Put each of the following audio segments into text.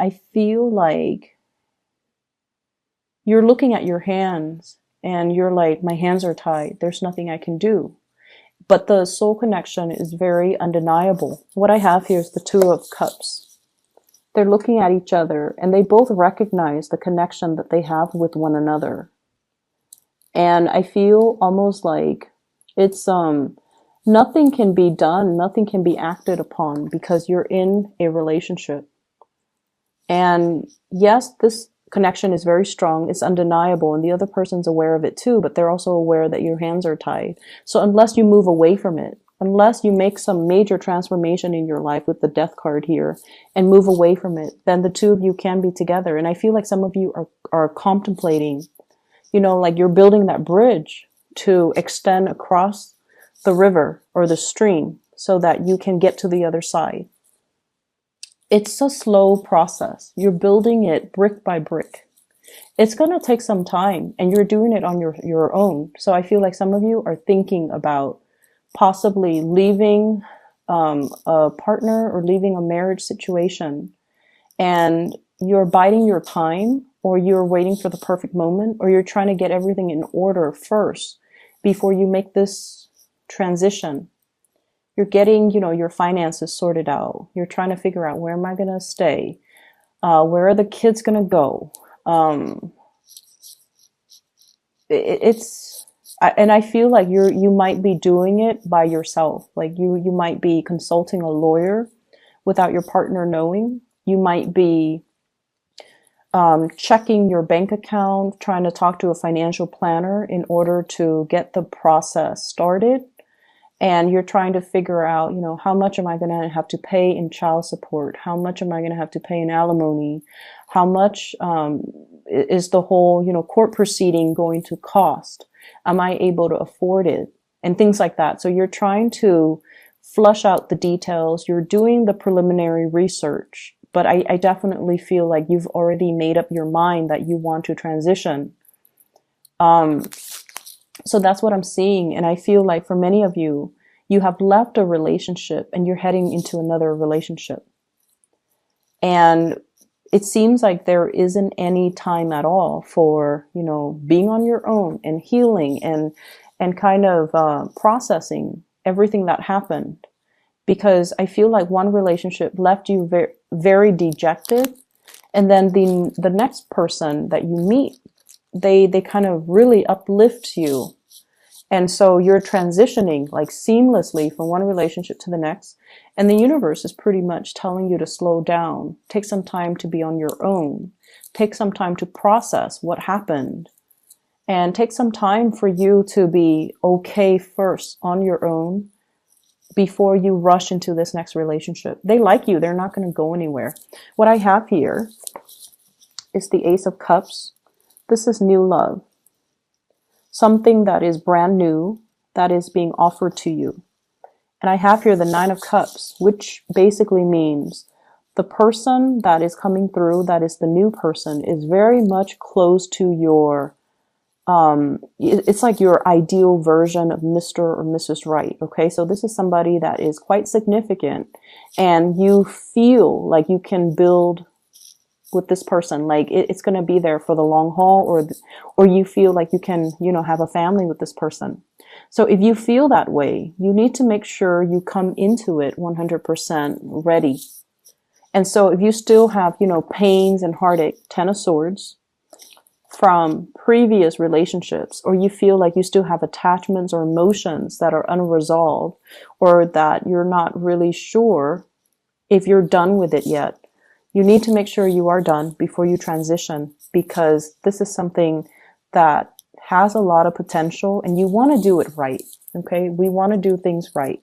I feel like you're looking at your hands and you're like, my hands are tied. There's nothing I can do. But the soul connection is very undeniable. What I have here is the Two of Cups. They're looking at each other and they both recognize the connection that they have with one another. And I feel almost like it's, nothing can be done, nothing can be acted upon because you're in a relationship. And yes, this connection is very strong. It's undeniable. And the other person's aware of it too, but they're also aware that your hands are tied. So unless you move away from it, unless you make some major transformation in your life with the Death card here and move away from it, then the two of you can be together. And I feel like some of you are contemplating, you know, like you're building that bridge to extend across the river or the stream so that you can get to the other side. It's a slow process. You're building it brick by brick. It's going to take some time and you're doing it on your own. So I feel like some of you are thinking about possibly leaving a partner or leaving a marriage situation, and you're biding your time, or you're waiting for the perfect moment, or you're trying to get everything in order first before you make this transition. You're getting, you know, your finances sorted out. You're trying to figure out, where am I going to stay? Where are the kids going to go? And I feel like you might be doing it by yourself. Like you might be consulting a lawyer without your partner knowing. You might be checking your bank account, trying to talk to a financial planner in order to get the process started. And you're trying to figure out, you know, how much am I going to have to pay in child support? How much am I going to have to pay in alimony? How much is the whole, you know, court proceeding going to cost? Am I able to afford it? And things like that. So you're trying to flush out the details. You're doing the preliminary research. But I definitely feel like you've already made up your mind that you want to transition. So that's what I'm seeing. And I feel like for many of you, you have left a relationship and you're heading into another relationship. And it seems like there isn't any time at all for, you know, being on your own and healing and kind of processing everything that happened. Because I feel like one relationship left you very, very dejected. And then the next person that you meet, they kind of really uplift you. And so you're transitioning like seamlessly from one relationship to the next. And the universe is pretty much telling you to slow down, take some time to be on your own, take some time to process what happened, and take some time for you to be okay first on your own before you rush into this next relationship. They like you. They're not going to go anywhere. What I have here is the Ace of Cups. This is new love. Something that is brand new, that is being offered to you. And I have here the Nine of Cups, which basically means the person that is coming through, that is the new person, is very much close to your, it's like your ideal version of Mr. or Mrs. Right. Okay. So this is somebody that is quite significant and you feel like you can build with this person, like it's going to be there for the long haul, or you feel like you can, you know, have a family with this person. So if you feel that way, you need to make sure you come into it 100% ready. And so if you still have, you know, pains and heartache, Ten of Swords from previous relationships, or you feel like you still have attachments or emotions that are unresolved, or that you're not really sure if you're done with it yet, you need to make sure you are done before you transition, because this is something that has a lot of potential and you want to do it right. Okay. We want to do things right.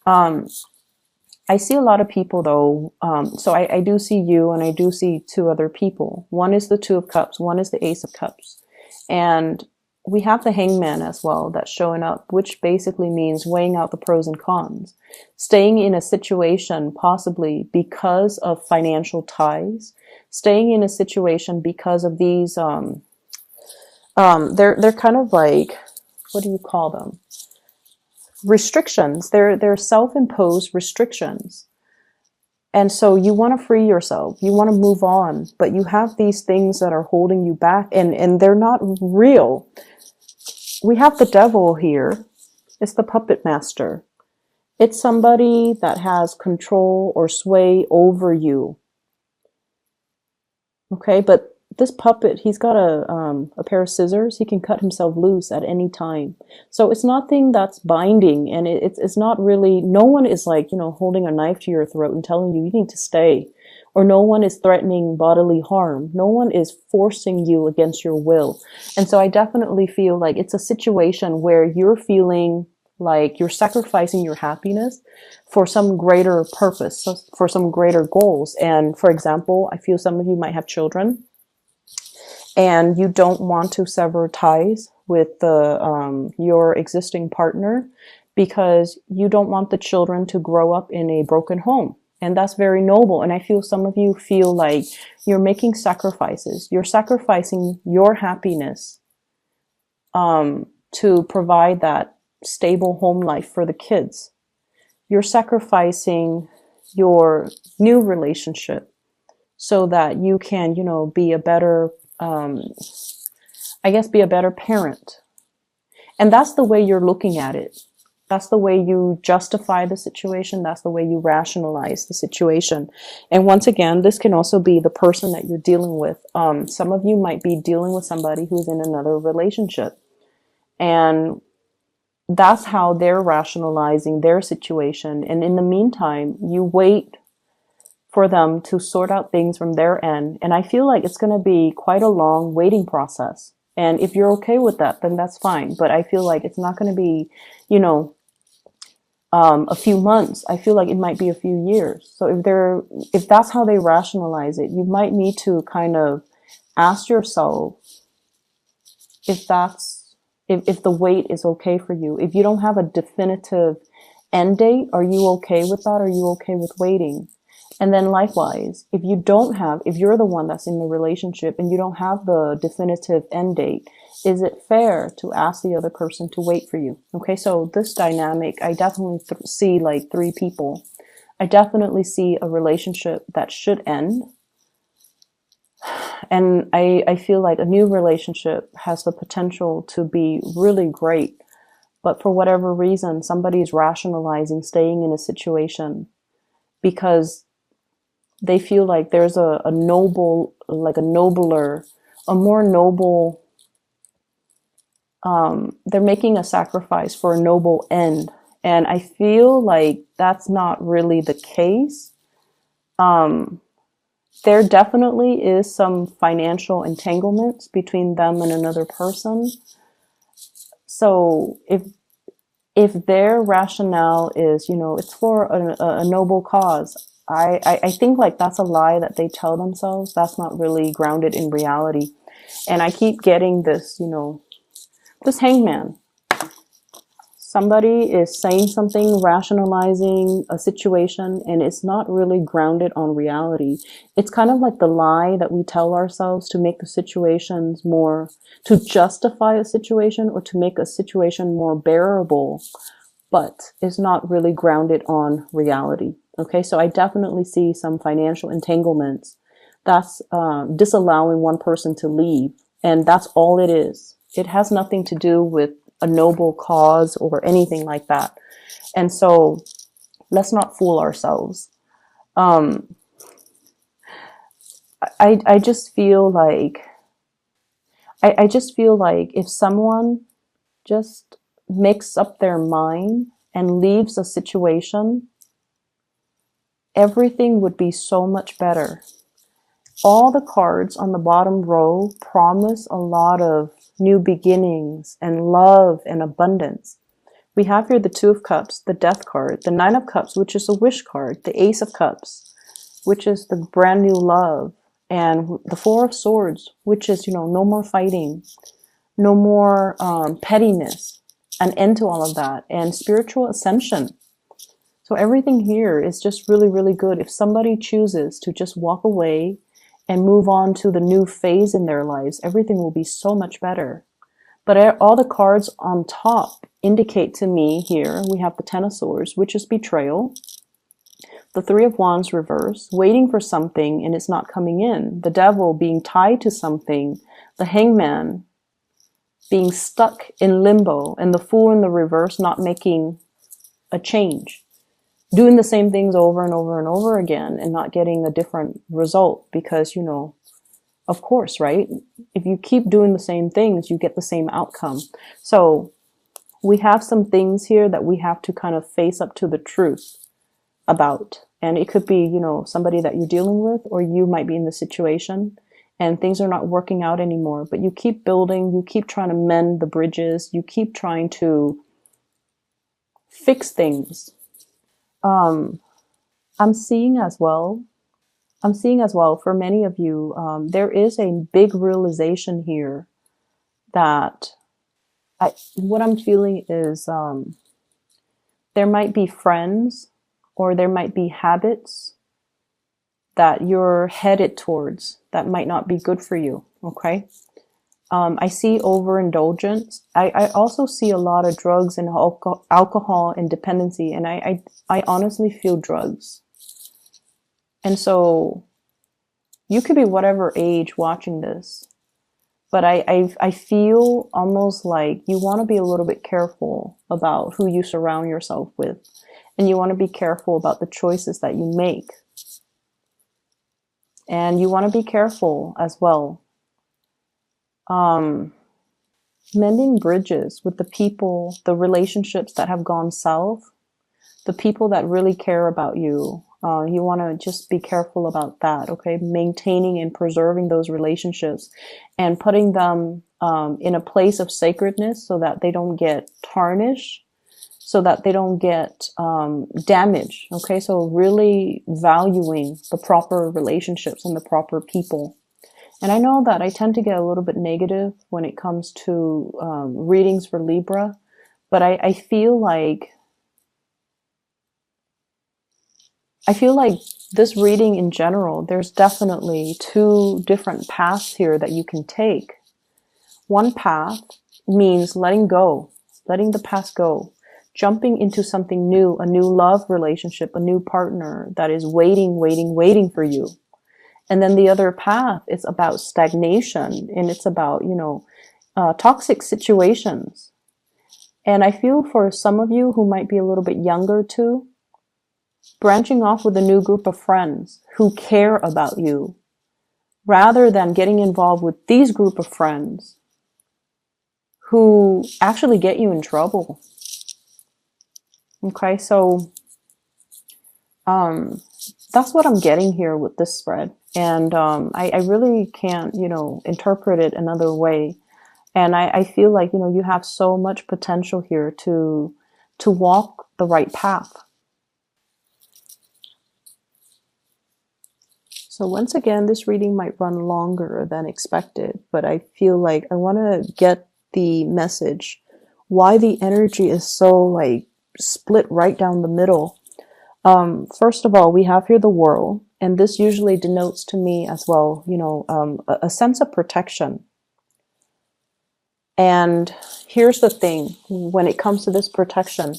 I see a lot of people though. So I do see you and I do see two other people. One is the Two of Cups. One is the Ace of Cups. And we have the Hangman as well that's showing up, which basically means weighing out the pros and cons, staying in a situation possibly because of financial ties, staying in a situation because of these, they're kind of like, what do you call them? Restrictions. They're self-imposed restrictions. And so you want to free yourself. You want to move on, but you have these things that are holding you back, and they're not real. We have the devil here. It's the puppet master. It's somebody that has control or sway over you. Okay, but this puppet, he's got a pair of scissors. He can cut himself loose at any time. So it's nothing that's binding, and it's not really, no one is like, holding a knife to your throat and telling you need to stay. Or no one is threatening bodily harm. No one is forcing you against your will. And so I definitely feel like it's a situation where you're feeling like you're sacrificing your happiness for some greater purpose, for some greater goals. And for example, I feel some of you might have children, and you don't want to sever ties with your existing partner because you don't want the children to grow up in a broken home. And that's very noble. And I feel some of you feel like you're making sacrifices. You're sacrificing your happiness to provide that stable home life for the kids. You're sacrificing your new relationship so that you can, be a better, be a better parent. And that's the way you're looking at it. That's the way you justify the situation. That's the way you rationalize the situation. And once again, this can also be the person that you're dealing with. Some of you might be dealing with somebody who's in another relationship. And that's how they're rationalizing their situation. And in the meantime, you wait for them to sort out things from their end. And I feel like it's going to be quite a long waiting process. And if you're okay with that, then that's fine. But I feel like it's not going to be, a few months. I feel like it might be a few years. So if that's how they rationalize it, you might need to kind of ask yourself if the wait is okay for you. If you don't have a definitive end date, are you okay with that? Are you okay with waiting? And then likewise, if you're the one that's in the relationship and you don't have the definitive end date, is it fair to ask the other person to wait for you? Okay, so this dynamic, I definitely see like three people. I definitely see a relationship that should end. And I feel like a new relationship has the potential to be really great. But for whatever reason, somebody's rationalizing staying in a situation because they feel like there's a more noble, they're making a sacrifice for a noble end. And I feel like that's not really the case. There definitely is some financial entanglements between them and another person. So if their rationale is, it's for a noble cause, I think like that's a lie that they tell themselves. That's not really grounded in reality. And I keep getting this, this hangman. Somebody is saying something, rationalizing a situation, and it's not really grounded on reality. It's kind of like the lie that we tell ourselves to make the situations more, to justify a situation or to make a situation more bearable, but it's not really grounded on reality. Okay, so I definitely see some financial entanglements. That's disallowing one person to leave, and that's all it is. It has nothing to do with a noble cause or anything like that. And so let's not fool ourselves. I just feel like, I just feel like if someone just makes up their mind and leaves a situation, everything would be so much better. All the cards on the bottom row promise a lot of new beginnings and love and abundance. We have here the Two of Cups, the Death card, the Nine of Cups, which is a wish card, the Ace of Cups, which is the brand new love, and the Four of Swords, which is, no more fighting, no more pettiness, an end to all of that, and spiritual ascension. So everything here is just really, really good. If somebody chooses to just walk away and move on to the new phase in their lives, everything will be so much better. But all the cards on top indicate to me here, we have the Ten of Swords, which is betrayal. The Three of Wands reverse, waiting for something and it's not coming in. The Devil being tied to something. The Hangman being stuck in limbo. And the Fool in the reverse not making a change. Doing the same things over and over and over again and not getting a different result. Because, you know, of course, right? If you keep doing the same things, you get the same outcome. So we have some things here that we have to kind of face up to the truth about. And it could be, you know, somebody that you're dealing with, or you might be in the situation and things are not working out anymore, but you keep building, you keep trying to mend the bridges, you keep trying to fix things. I'm seeing as well for many of you, there is a big realization here that what I'm feeling is there might be friends or there might be habits that you're headed towards that might not be good for you, okay? I see overindulgence. I also see a lot of drugs and alcohol and dependency, and I honestly feel drugs. And so you could be whatever age watching this, but I feel almost like you want to be a little bit careful about who you surround yourself with. And you want to be careful about the choices that you make. And you want to be careful as well. Mending bridges with the people, the relationships that have gone south, the people that really care about you. You want to just be careful about that, okay? Maintaining and preserving those relationships and putting them in a place of sacredness so that they don't get tarnished, so that they don't get damaged, okay? So really valuing the proper relationships and the proper people. And I know that I tend to get a little bit negative when it comes to readings for Libra, but I feel like this reading in general, there's definitely two different paths here that you can take. One path means letting go, letting the past go, jumping into something new, a new love relationship, a new partner that is waiting for you. And then the other path is about stagnation, and it's about, you know, toxic situations. And I feel for some of you who might be a little bit younger too, branching off with a new group of friends who care about you, rather than getting involved with these group of friends who actually get you in trouble. Okay, so that's what I'm getting here with this spread. And I really can't, you know, interpret it another way. And I feel like, you know, you have so much potential here to walk the right path. So once again, this reading might run longer than expected, but I feel like I want to get the message, why the energy is so like split right down the middle. First of all, we have here the World, and this usually denotes to me as well, you know, a sense of protection. And here's the thing, when it comes to this protection,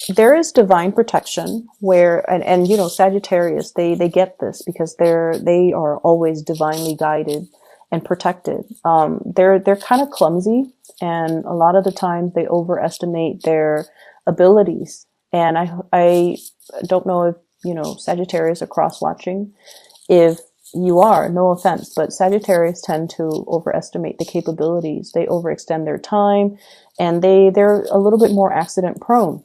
there is divine protection where, and you know, Sagittarius, they get this because they are always divinely guided and protected. They're kind of clumsy, and a lot of the time they overestimate their abilities. And I don't know if, you know, Sagittarius are cross-watching. If you are, no offense, but Sagittarius tend to overestimate the capabilities. They overextend their time, and they're a little bit more accident prone.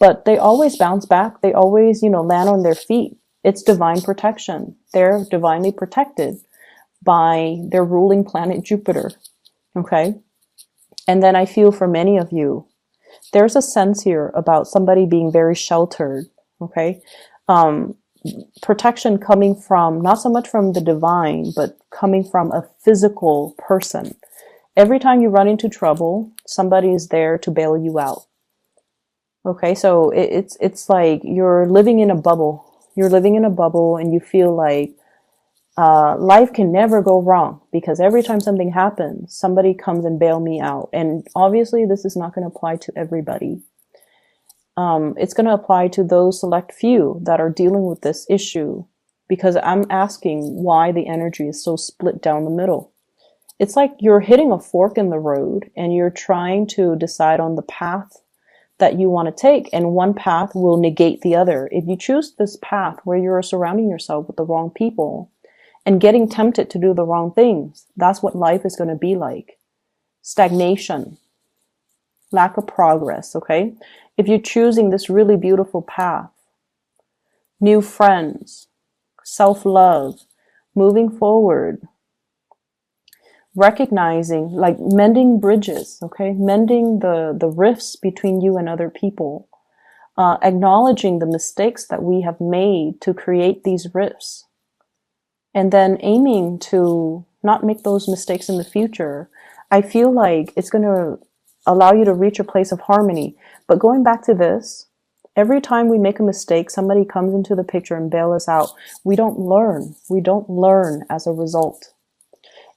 But they always bounce back. They always, you know, land on their feet. It's divine protection. They're divinely protected by their ruling planet Jupiter. Okay? And then I feel for many of you, there's a sense here about somebody being very sheltered. Okay? Protection coming from, not so much from the divine, but coming from a physical person. Every time you run into trouble, somebody is there to bail you out. Okay, so it's like you're living in a bubble. You're living in a bubble, and you feel like life can never go wrong, because every time something happens, somebody comes and bail me out. And obviously, this is not going to apply to everybody. It's going to apply to those select few that are dealing with this issue, because I'm asking why the energy is so split down the middle. It's like you're hitting a fork in the road and you're trying to decide on the path that you want to take, and one path will negate the other. If you choose this path where you're surrounding yourself with the wrong people and getting tempted to do the wrong things, that's what life is going to be like. Stagnation, lack of progress, okay? If you're choosing this really beautiful path, new friends, self-love, moving forward, recognizing, like mending bridges, okay? Mending the rifts between you and other people, acknowledging the mistakes that we have made to create these rifts, and then aiming to not make those mistakes in the future. I feel like it's going to allow you to reach a place of harmony. But going back to this, every time we make a mistake, somebody comes into the picture and bail us out. We don't learn. We don't learn as a result.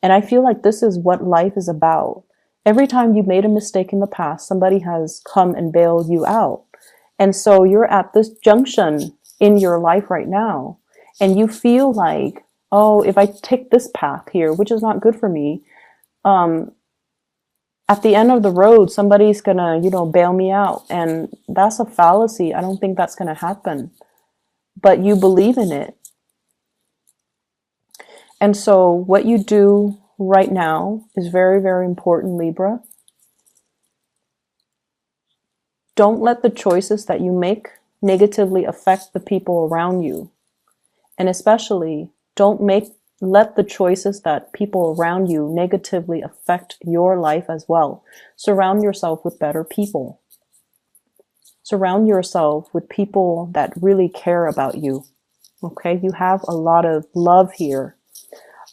And I feel like this is what life is about. Every time you made a mistake in the past, somebody has come and bailed you out. And so you're at this junction in your life right now, and you feel like, oh, if I take this path here, which is not good for me, at the end of the road, somebody's gonna, bail me out. And that's a fallacy. I don't think that's gonna happen. But you believe in it. And so what you do right now is very, very important, Libra. Don't let the choices that you make negatively affect the people around you. And especially, don't let the choices that people around you negatively affect your life as well. Surround yourself with better people. Surround yourself with people that really care about you. Okay? You have a lot of love here.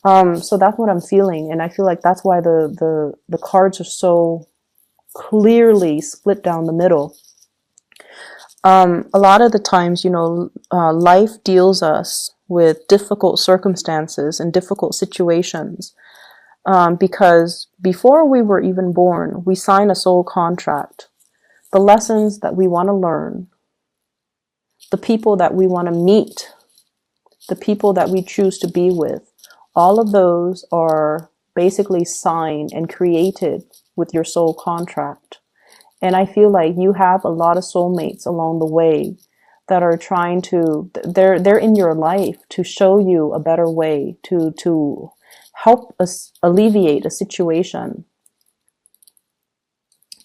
So that's what I'm feeling. And I feel like that's why the cards are so clearly split down the middle. A lot of the times, life deals us with difficult circumstances and difficult situations, because before we were even born, we sign a soul contract. The lessons that we want to learn, the people that we want to meet, the people that we choose to be with, all of those are basically signed and created with your soul contract. And I feel like you have a lot of soulmates along the way that are trying to, they're in your life to show you a better way, to help us alleviate a situation.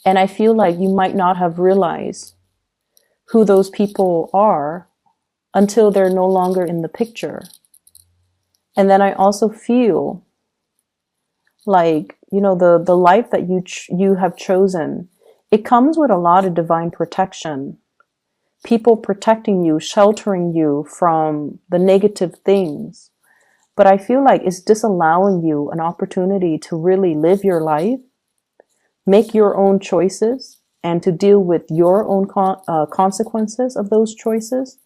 And I feel like you might not have realized who those people are until they're no longer in the picture. And then I also feel like, the life that you have chosen, it comes with a lot of divine protection. People protecting you, sheltering you from the negative things. But I feel like it's disallowing you an opportunity to really live your life, make your own choices, and to deal with your own consequences of those choices,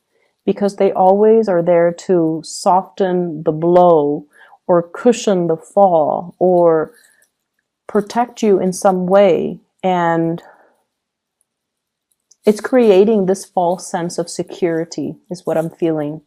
because they always are there to soften the blow or cushion the fall or protect you in some way. And it's creating this false sense of security is what I'm feeling.